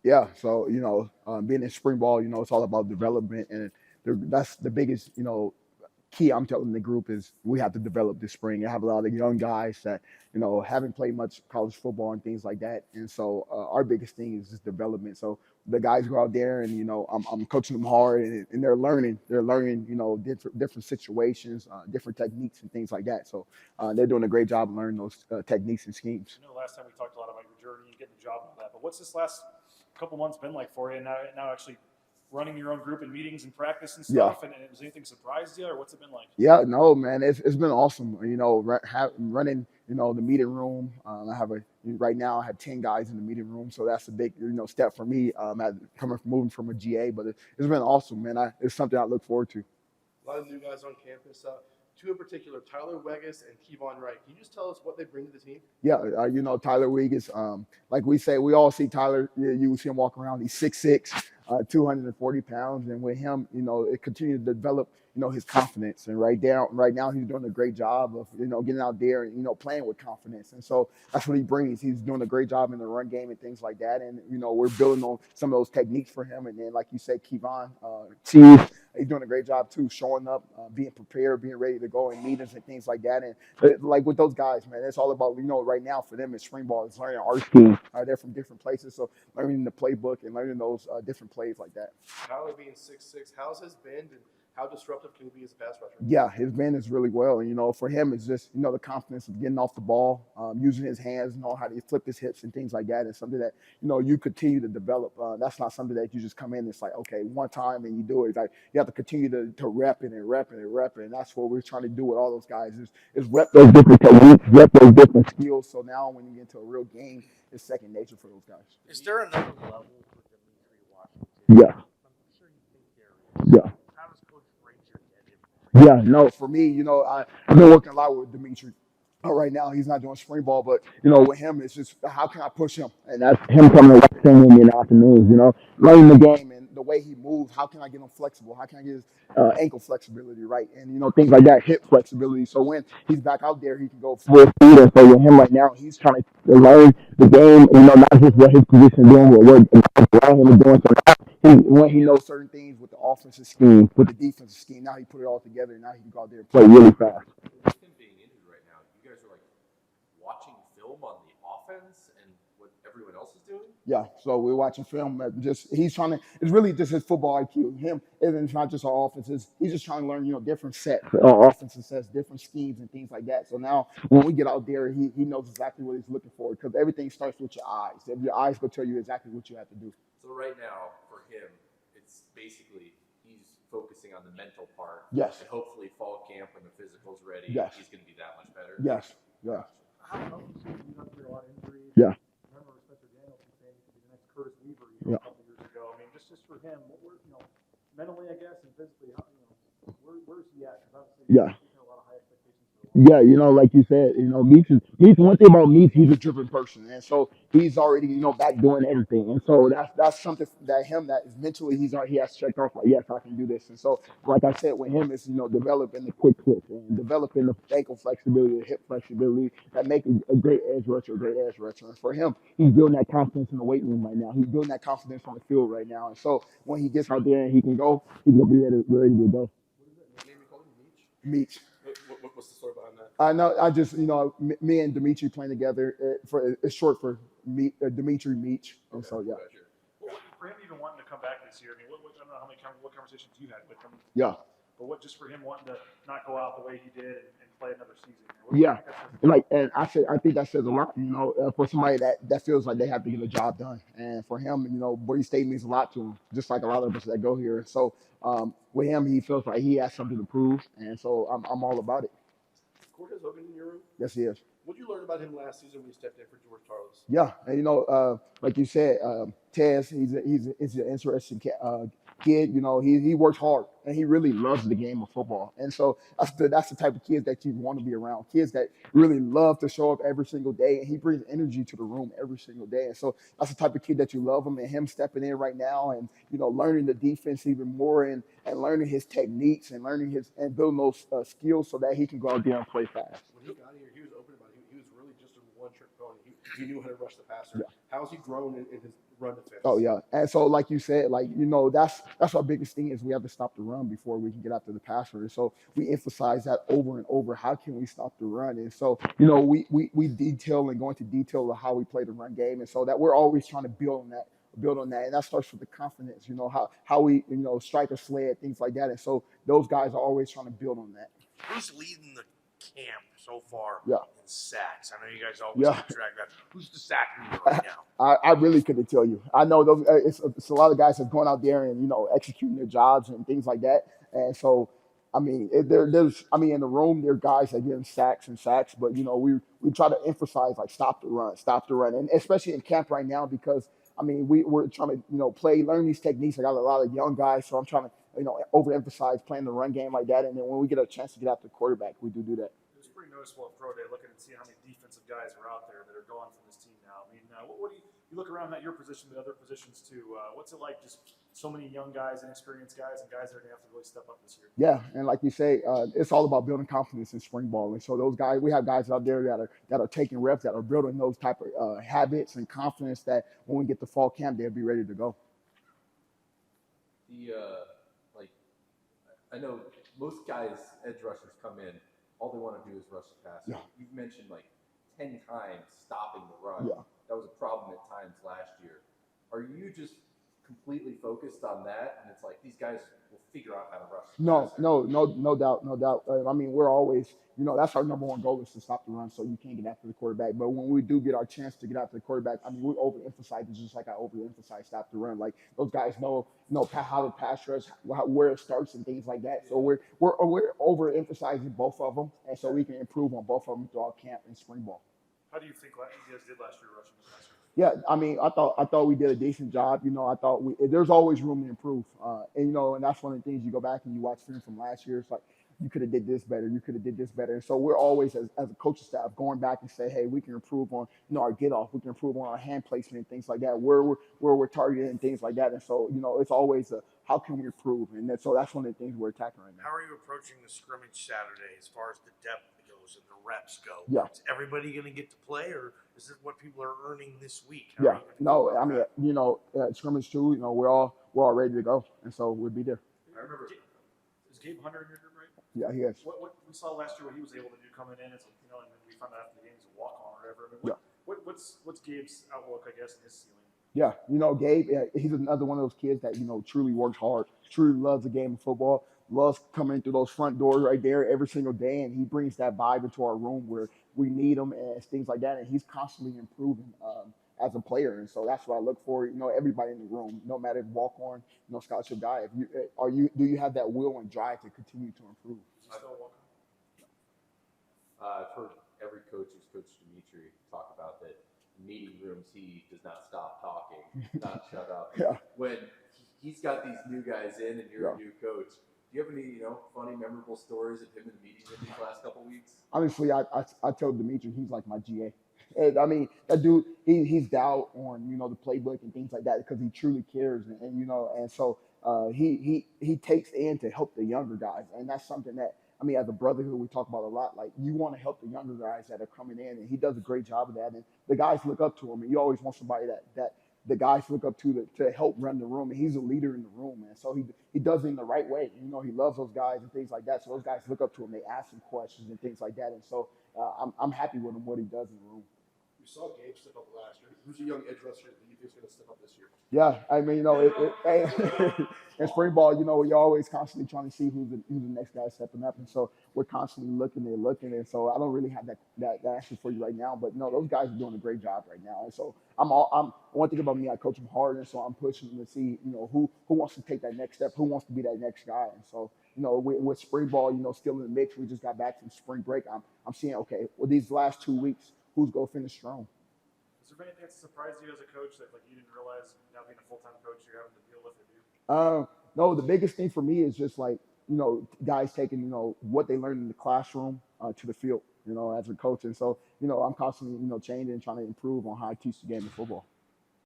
Yeah, so being in spring ball, it's all about development, and that's the biggest, key I'm telling the group is we have to develop this spring. I have a lot of young guys that haven't played much college football and things like that, and so our biggest thing is just development. So the guys go out there, and I'm coaching them hard, and they're learning. They're learning, different situations, different techniques and things like that. So they're doing a great job of learning those techniques and schemes. I know last time we talked a lot about your journey and getting the job and all that, but what's this last couple months been like for you? Now actually running your own group in meetings and practice and Yeah. stuff, and has anything surprised you, or what's it been like? Yeah, no, man, it's been awesome. Running, the meeting room. I have right now. I have 10 guys in the meeting room, so that's a big, step for me. Coming from moving from a GA, but it's been awesome, man. It's something I look forward to. A lot of new guys on campus. Two in particular, Tyler Weggis and Kevon Wright. Can you just tell us what they bring to the team? Yeah, Tyler Wiggins. Like we say, we all see Tyler. You see him walk around. He's 6'6", 240 pounds, and with him, it continues to develop, his confidence. And right now, he's doing a great job of, getting out there and playing with confidence. And so that's what he brings. He's doing a great job in the run game and things like that. And we're building on some of those techniques for him. And then, like you said, Kevon, he's doing a great job too, showing up, being prepared, being ready to go in meetings and things like that. And like with those guys, man, it's all about right now for them in spring ball is learning our scheme. They're from different places, so learning the playbook and learning those different plays like that. Tyler being 6'6", how's his bend and how disruptive can he be as a pass rusher? Yeah, his bend is really well. For him, it's just the confidence of getting off the ball, using his hands, know how to flip his hips and things like that. It's something that you continue to develop. That's not something that you just come in and it's like, okay, one time and you do it. It's like you have to continue to rep it and rep it and rep it. And that's what we're trying to do with all those guys is rep those different techniques, rep those different skills. So now when you get into a real game, it's second nature for those guys. Is there another level for Dimitri Washington? Yeah. I'm sure you think there is. Yeah. How does Coach Frazier get him? Yeah, no, for me, I've been working a lot with Dimitri. Right now, he's not doing spring ball, but with him, it's just how can I push him, and that's him coming to watch him with me in the afternoons. Learning the game and the way he moves. How can I get him flexible? How can I get his ankle flexibility right, and things like that, hip flexibility. So when he's back out there, he can go full speed. And so with him right now, he's trying to learn the game. Not just what his position doing, but what around him is doing. So now when he knows certain things with the offensive scheme, with the defensive scheme, now he put it all together, and now he can go out there and play really fast. With him being injured right now, you guys are like watching film on the offense and what everyone else is doing? Yeah, so we're watching film. He's trying to. It's really just his football IQ. Him, and it's not just our offenses. He's just trying to learn, different sets, offensive sets, different schemes and things like that. So now when we get out there, he knows exactly what he's looking for because everything starts with your eyes. If your eyes will tell you exactly what you have to do. So right now for him, it's basically he's focusing on the mental part. Yes. And hopefully fall camp when the physical's ready, yes. he's going to be that much better. Yes. Yeah. I don't know. He's gone through a lot of injuries. Yeah. I remember Spencer Danielson saying he could be the next Curtis Weaver Yeah. a couple years ago. I mean, just for him, mentally, I guess, and physically, where's he at? Because obviously, Yeah. he's a lot of high expectations for the Yeah, like you said, Meach. One thing about Meach, he's a driven person, and so he's already, back doing everything, and so that's something that is mentally he has checked off like, yes, I can do this, and so like I said with him, it's developing the quick twitch and developing the ankle flexibility, the hip flexibility that make a great edge rusher, a great edge rusher. And for him, he's building that confidence in the weight room right now. He's building that confidence on the field right now, and so when he gets out there and he can go, he's gonna be ready to go. What name you call him? Meach. What's the story behind that? I know. I just, me and Dimitri playing together. It's short for Dimitri Meach. And so, yeah. Well, for him even wanting to come back this year, I mean, I don't know what conversations you had with him. Yeah. But just for him wanting to not go out the way he did and play another season. Yeah. And I think that says a lot, for somebody that feels like they have to get a job done. And for him, Boise State means a lot to him, just like a lot of us that go here. So with him, he feels like he has something to prove. And so I'm all about it. Cortez Hogan in your room? Yes, he is. What did you learn about him last season when he stepped in for George Tarlas? Yeah, and like you said, Tez, he's an interesting kid. He works hard and he really loves the game of football. And so that's the type of kids that you want to be around. Kids that really love to show up every single day, and he brings energy to the room every single day. And so that's the type of kid that you love him, and him stepping in right now and learning the defense even more and learning his techniques and and building those skills so that he can go out there and play fast. When he got here, he was open about it. He was really just a one-trick pony. He knew how to rush the passer. Yeah. How has he grown in his run defense. Oh yeah, and so like you said, like that's our biggest thing is we have to stop the run before we can get after the passer. And so we emphasize that over and over. How can we stop the run? And so we detail and go into detail of how we play the run game, and so that we're always trying to build on that, and that starts with the confidence. How we strike a sled, things like that. And so those guys are always trying to build on that. Who's leading the camp so far Yeah. in sacks? I know you guys always Yeah. keep track of that. Who's the sack leader right now? I really couldn't tell you. I know those. It's a lot of guys that are going out there and executing their jobs and things like that. And so, I mean, in the room there are guys that get sacks and sacks, but we try to emphasize like stop the run, and especially in camp right now because we're trying to learn these techniques. I got a lot of young guys, so I'm trying to overemphasize playing the run game like that, and then when we get a chance to get after the quarterback, we do that. It was pretty noticeable at Pro Day looking and seeing how many defensive guys are out there that are gone from this team now. I mean, what do you look around at your position, but other positions too? What's it like just so many young guys, inexperienced guys, and guys that are going to have to really step up this year? Yeah, and like you say, it's all about building confidence in spring ball. And so those guys, we have guys out there that are taking reps, that are building those type of habits and confidence that when we get to fall camp, they'll be ready to go. I know most guys, edge rushers come in, all they want to do is rush the passer. Yeah. You've mentioned like 10 times stopping the run. Yeah. That was a problem at times last year. Are you just completely focused on that, and it's like these guys will figure out how to rush? No doubt. We're always, that's our number one goal is to stop the run, so you can't get after the quarterback. But when we do get our chance to get after the quarterback, we overemphasize it just like I overemphasize stop the run. Like those guys know how to pass rush, where it starts, and things like that. So we're overemphasizing both of them, and so we can improve on both of them throughout camp and spring ball. How do you think you guys did last year rushing the passer? Yeah, I thought we did a decent job. I thought there's always room to improve. And that's one of the things you go back and you watch film from last year. It's like you could have did this better. You could have did this better. And so we're always as a coaching staff going back and say, hey, we can improve on our get off. We can improve on our hand placement and things like that. Where we're targeting and things like that. And so it's always how can we improve? And so that's one of the things we're attacking right now. How are you approaching the scrimmage Saturday as far as the depth goes and the reps go? Yeah. Is everybody going to get to play, or is this what people are earning this week? Yeah. No, scrimmage too. We're all ready to go, and so we'll be there. I remember. Is Gabe Hunter in your group, right? Yeah, he is. What we saw last year, what he was able to do coming in, it's and then we found out after the game he's a walk on or whatever. What's Gabe's outlook, I guess, and his ceiling? Yeah, Gabe, he's another one of those kids that truly works hard, truly loves the game of football, loves coming through those front doors right there every single day, and he brings that vibe into our room where we need him and things like that, and he's constantly improving as a player, and so that's what I look for. Everybody in the room, no matter if walk on, scholarship guy, do you have that will and drive to continue to improve? I've heard every coach who's coached Dimitri talk about that. Meeting rooms, he does not stop talking, not shut up. Yeah. When he's got these new guys in and you're a new coach, do you have any funny, memorable stories of him in the meeting room these last couple weeks? Honestly, I tell Dimitri he's like my GA. And, that dude, he's down on the playbook and things like that because he truly cares, and so he takes in to help the younger guys, and that's something that. As a brotherhood, we talk about a lot. Like, you want to help the younger guys that are coming in, and he does a great job of that. And the guys look up to him, and you always want somebody that the guys look up to help run the room. And he's a leader in the room, and so he does it in the right way. He loves those guys and things like that. So those guys look up to him. They ask him questions and things like that. And so I'm happy with him what he does in the room. You saw Gabe step up last year. Who's a young edge rusher that you think is going to step up this year? Yeah, in spring ball, you're always constantly trying to see who's the next guy stepping up, and so we're constantly looking, and so I don't really have that answer for you right now, but no, those guys are doing a great job right now, and so one thing about me, I coach them hard, and so I'm pushing them to see, who wants to take that next step, who wants to be that next guy, and so with spring ball, still in the mix, we just got back from spring break. I'm seeing these last 2 weeks, who's gonna finish strong. Is there anything that's surprised you as a coach that you didn't realize now being a full-time coach you're having to deal with or do? No, the biggest thing for me is just guys taking what they learned in the classroom to the field, as a coach, and so I'm constantly changing and trying to improve on how I teach the game of football.